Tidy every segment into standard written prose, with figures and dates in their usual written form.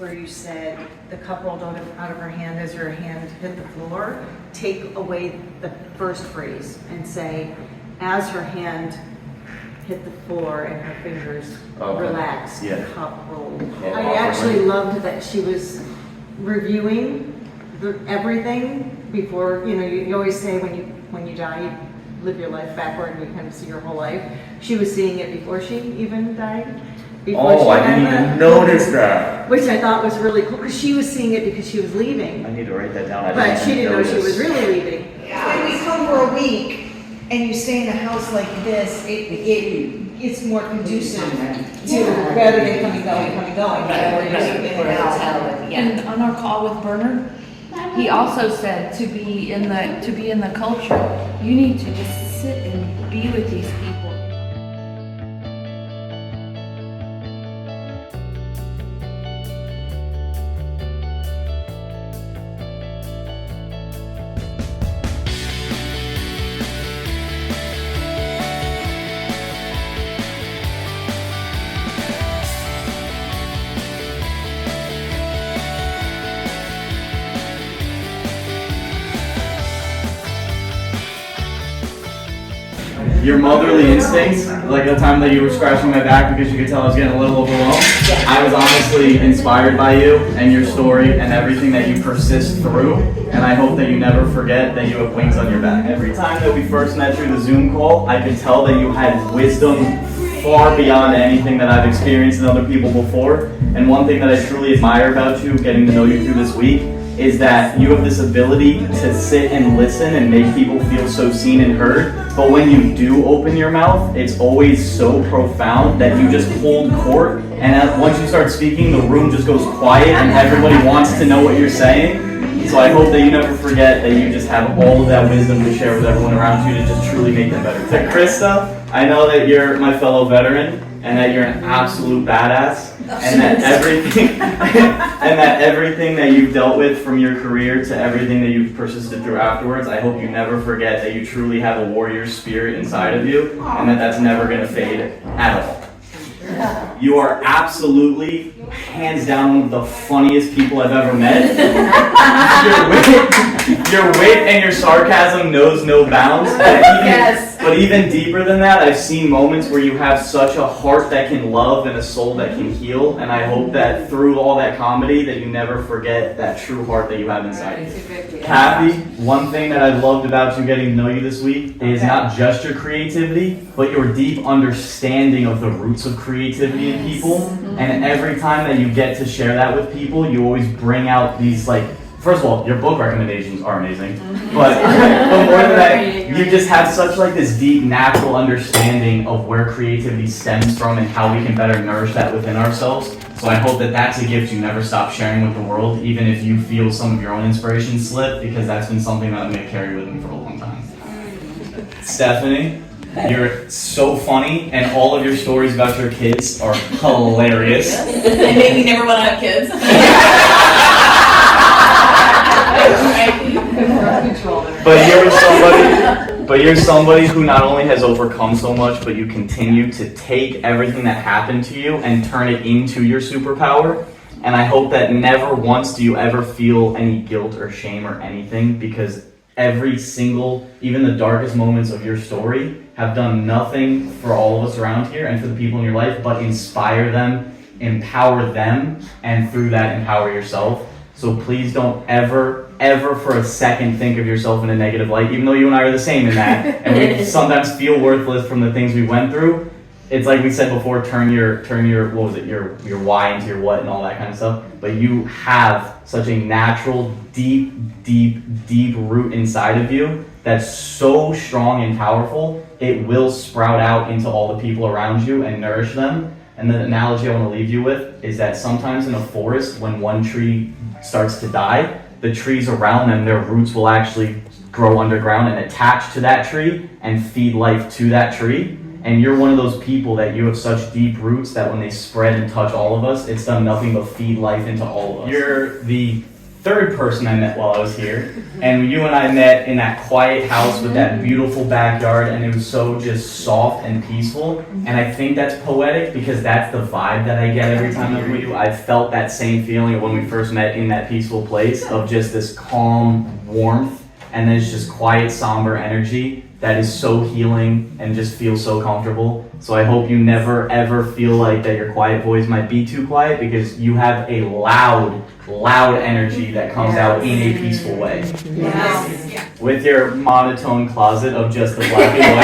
where you said the cup rolled out of her hand as her hand hit the floor, take away the first phrase and say, as her hand hit the floor and her fingers relaxed, the cup rolled. I actually loved that she was reviewing everything before, you always say when you die, you live your life backward and you kind of see your whole life. She was seeing it before she even died. I didn't even notice that. Which I thought was really cool, because she was seeing it because she was leaving. I need to write that down. But she didn't know she was really leaving. When we come for a week and you stay in a house like this, it's more conducive to, rather than coming, going. And on our call with Bernard, he also said to be in the culture, you need to just sit and be with these people. Your motherly instincts, like the time that you were scratching my back because you could tell I was getting a little overwhelmed, I was honestly inspired by you and your story and everything that you persist through, and I hope that you never forget that you have wings on your back. Every time that we first met through the Zoom call, I could tell that you had wisdom far beyond anything that I've experienced in other people before, and one thing that I truly admire about you, getting to know you through this week, is that you have this ability to sit and listen and make people feel so seen and heard, but when you do open your mouth, it's always so profound that you just hold court, and once you start speaking, the room just goes quiet and everybody wants to know what you're saying. So I hope that you never forget that you just have all of that wisdom to share with everyone around you to just truly make them better. To Krista, I know that you're my fellow veteran and that you're an absolute badass, and that everything that you've dealt with from your career to everything that you've persisted through afterwards, I hope you never forget that you truly have a warrior spirit inside of you, and that that's never going to fade at all. You are absolutely, hands down, one of the funniest people I've ever met. Your wit and your sarcasm knows no bounds. But even deeper than that, I've seen moments where you have such a heart that can love and a soul that can heal. And I hope that through all that comedy, that you never forget that true heart that you have inside you. Kathy, one thing that I've loved about you getting to know you this week is not just your creativity, but your deep understanding of the roots of creativity in people. And every time that you get to share that with people, you always bring out these, first of all, your book recommendations are amazing, but more than that, you just have such this deep natural understanding of where creativity stems from and how we can better nourish that within ourselves. So I hope that that's a gift you never stop sharing with the world, even if you feel some of your own inspiration slip, because that's been something that I'm going to carry with me for a long time. Stephanie, you're so funny, and all of your stories about your kids are hilarious. They make me never want to have kids. But you're somebody who not only has overcome so much, but you continue to take everything that happened to you and turn it into your superpower. And I hope that never once do you ever feel any guilt or shame or anything, because every single, even the darkest moments of your story have done nothing for all of us around here and for the people in your life, but inspire them, empower them, and through that empower yourself. So please don't ever for a second think of yourself in a negative light, even though you and I are the same in that, and we sometimes feel worthless from the things we went through. It's like we said before, turn your what was it, your why into your what and all that kind of stuff. But you have such a natural, deep root inside of you that's so strong and powerful, it will sprout out into all the people around you and nourish them. And the analogy I want to leave you with is that sometimes in a forest, when one tree starts to die, the trees around them, their roots will actually grow underground and attach to that tree and feed life to that tree. And you're one of those people that you have such deep roots that when they spread and touch all of us, it's done nothing but feed life into all of us. You're the third person I met while I was here. And you and I met in that quiet house with that beautiful backyard, and it was so just soft and peaceful. And I think that's poetic because that's the vibe that I get every time I'm with you. I felt that same feeling of when we first met in that peaceful place of just this calm warmth, and then it's just quiet, somber energy that is so healing and just feels so comfortable. So I hope you never ever feel like that your quiet voice might be too quiet, because you have a loud energy that comes out in a peaceful way. Yes. With your monotone closet of just the black and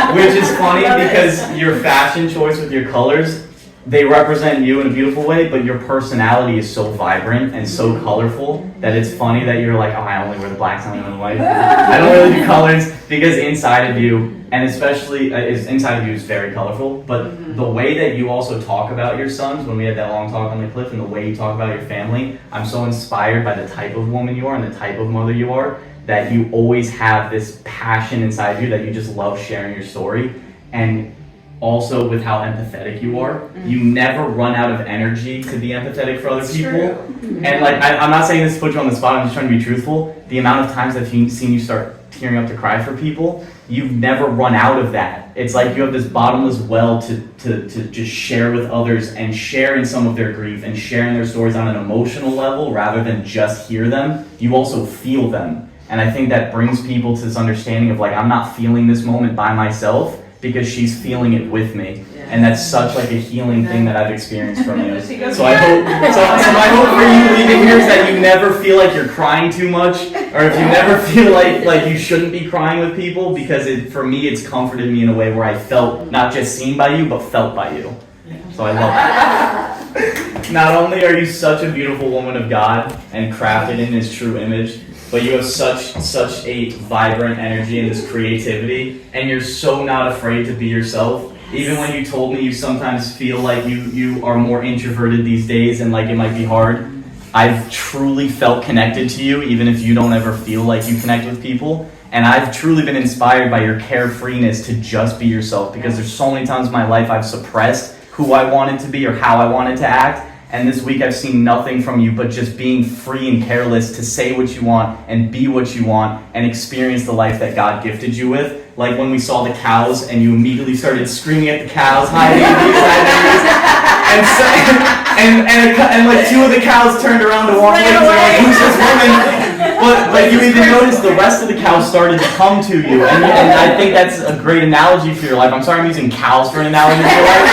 whites. Which is funny because your fashion choice with your colors, they represent you in a beautiful way, but your personality is so vibrant and so colorful that it's funny that you're like, oh, I only wear the blacks, I only wear the whites. I don't really do colors, because inside of you, and especially inside of you is very colorful, but the way that you also talk about your sons, when we had that long talk on the cliff, and the way you talk about your family, I'm so inspired by the type of woman you are and the type of mother you are, that you always have this passion inside you that you just love sharing your story. And also with how empathetic you are, you never run out of energy to be empathetic for other people. And like, I'm not saying this to put you on the spot, I'm just trying to be truthful. The amount of times I've seen you start tearing up to cry for people, you've never run out of that. It's like you have this bottomless well to just share with others, and share in some of their grief and share in their stories on an emotional level rather than just hear them. You also feel them. And I think that brings people to this understanding of like, I'm not feeling this moment by myself, because she's feeling it with me. And that's such like a healing thing that I've experienced from you. So I hope, so my hope for you leaving here is that you never feel like you're crying too much, or if you never feel like you shouldn't be crying with people, because for me, it's comforted me in a way where I felt not just seen by you, but felt by you. So I love it. Not only are you such a beautiful woman of God and crafted in His true image, but you have such a vibrant energy and this creativity, and you're so not afraid to be yourself. Even when you told me you sometimes feel like you are more introverted these days and like it might be hard, I've truly felt connected to you, even if you don't ever feel like you connect with people. And I've truly been inspired by your carefreeness to just be yourself, because there's so many times in my life I've suppressed who I wanted to be or how I wanted to act. And this week I've seen nothing from you but just being free and careless to say what you want and be what you want and experience the life that God gifted you with. Like when we saw the cows and you immediately started screaming at the cows, hi babies, and like two of the cows turned around to walk away and were like, who's this woman? But you even noticed the rest of the cows started to come to you, and I think that's a great analogy for your life. I'm sorry I'm using cows for an analogy for your life,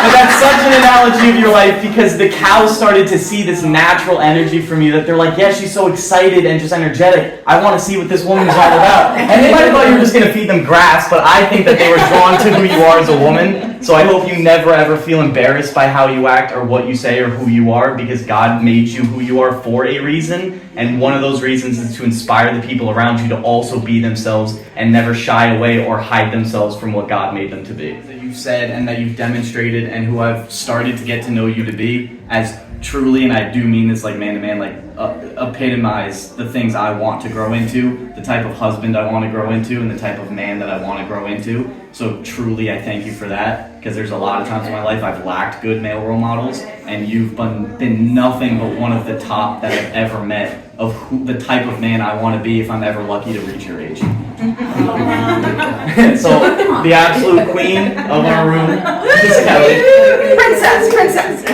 but that's such an analogy of your life, because the cows started to see this natural energy from you that they're like, yeah, she's so excited and just energetic. I want to see what this woman is all about. And they might have thought you were just going to feed them grass, but I think that they were drawn to who you are as a woman. So I hope you never ever feel embarrassed by how you act or what you say or who you are, because God made you who you are for a reason. And one of those reasons is to inspire the people around you to also be themselves and never shy away or hide themselves from what God made them to be. That you've said and that you've demonstrated, and who I've started to get to know you to be as truly, and I do mean this like man to man, like epitomize the things I want to grow into, the type of husband I want to grow into, and the type of man that I want to grow into. So truly I thank you for that, because there's a lot of times in my life I've lacked good male role models, and you've been nothing but one of the top that I've ever met of the type of man I want to be if I'm ever lucky to reach your age. So the absolute queen of our room is Kelly. Princess.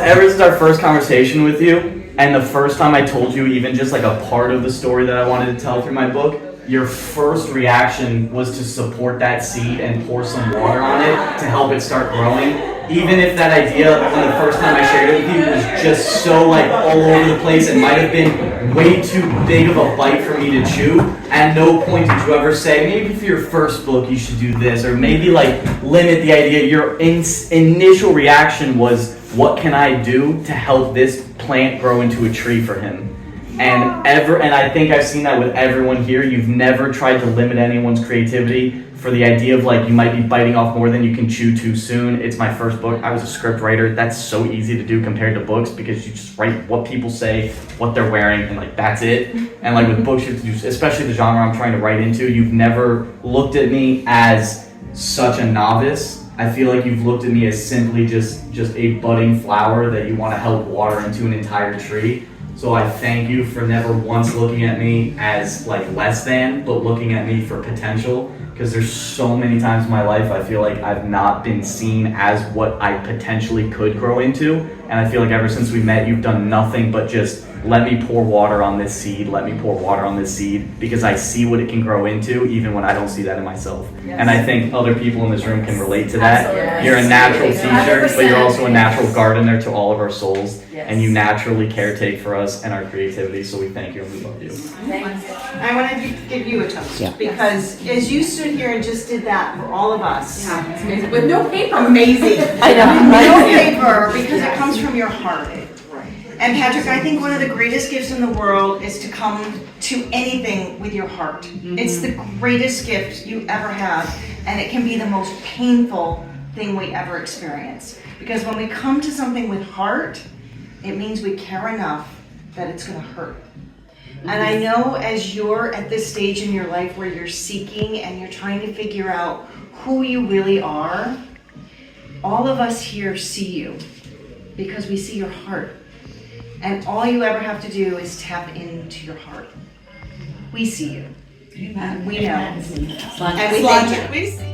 Ever since our first conversation with you, and the first time I told you even just like a part of the story that I wanted to tell through my book, your first reaction was to support that seed and pour some water on it to help it start growing. Even if that idea, when the first time I shared it with you, was just so like all over the place, it might have been way too big of a bite for me to chew. At no point did you ever say, maybe for your first book you should do this, or maybe like limit the idea. Your initial reaction was, what can I do to help this plant grow into a tree for him? And I think I've seen that with everyone here. You've never tried to limit anyone's creativity for the idea of like you might be biting off more than you can chew too soon. It's my first book. I was a script writer. That's so easy to do compared to books, because you just write what people say, what they're wearing, and like that's it. And like with books, you have to do, especially the genre I'm trying to write into, you've never looked at me as such a novice. I feel like you've looked at me as simply just a budding flower that you want to help water into an entire tree. So I thank you for never once looking at me as like less than, but looking at me for potential. Because there's so many times in my life I feel like I've not been seen as what I potentially could grow into. And I feel like ever since we met, you've done nothing but just let me pour water on this seed, let me pour water on this seed, because I see what it can grow into even when I don't see that in myself. Yes. And I think other people in this room can relate to that. Absolutely. You're a natural teacher, but you're also a 100%. natural gardener to all of our souls. Yes. And you naturally caretake for us and our creativity, so we thank you and we love you. Thanks. I want to give you a toast, because as you stood here and just did that for all of us, It's amazing. With no paper. amazing. I know, No right? paper, because it comes from your heart. And Patrick, I think one of the greatest gifts in the world is to come to anything with your heart. It's the greatest gift you ever have, and it can be the most painful thing we ever experience. Because when we come to something with heart, it means we care enough that it's going to hurt. And I know as you're at this stage in your life where you're seeking and you're trying to figure out who you really are, all of us here see you because we see your heart. And all you ever have to do is tap into your heart. We see you. We know. And we thank you. We see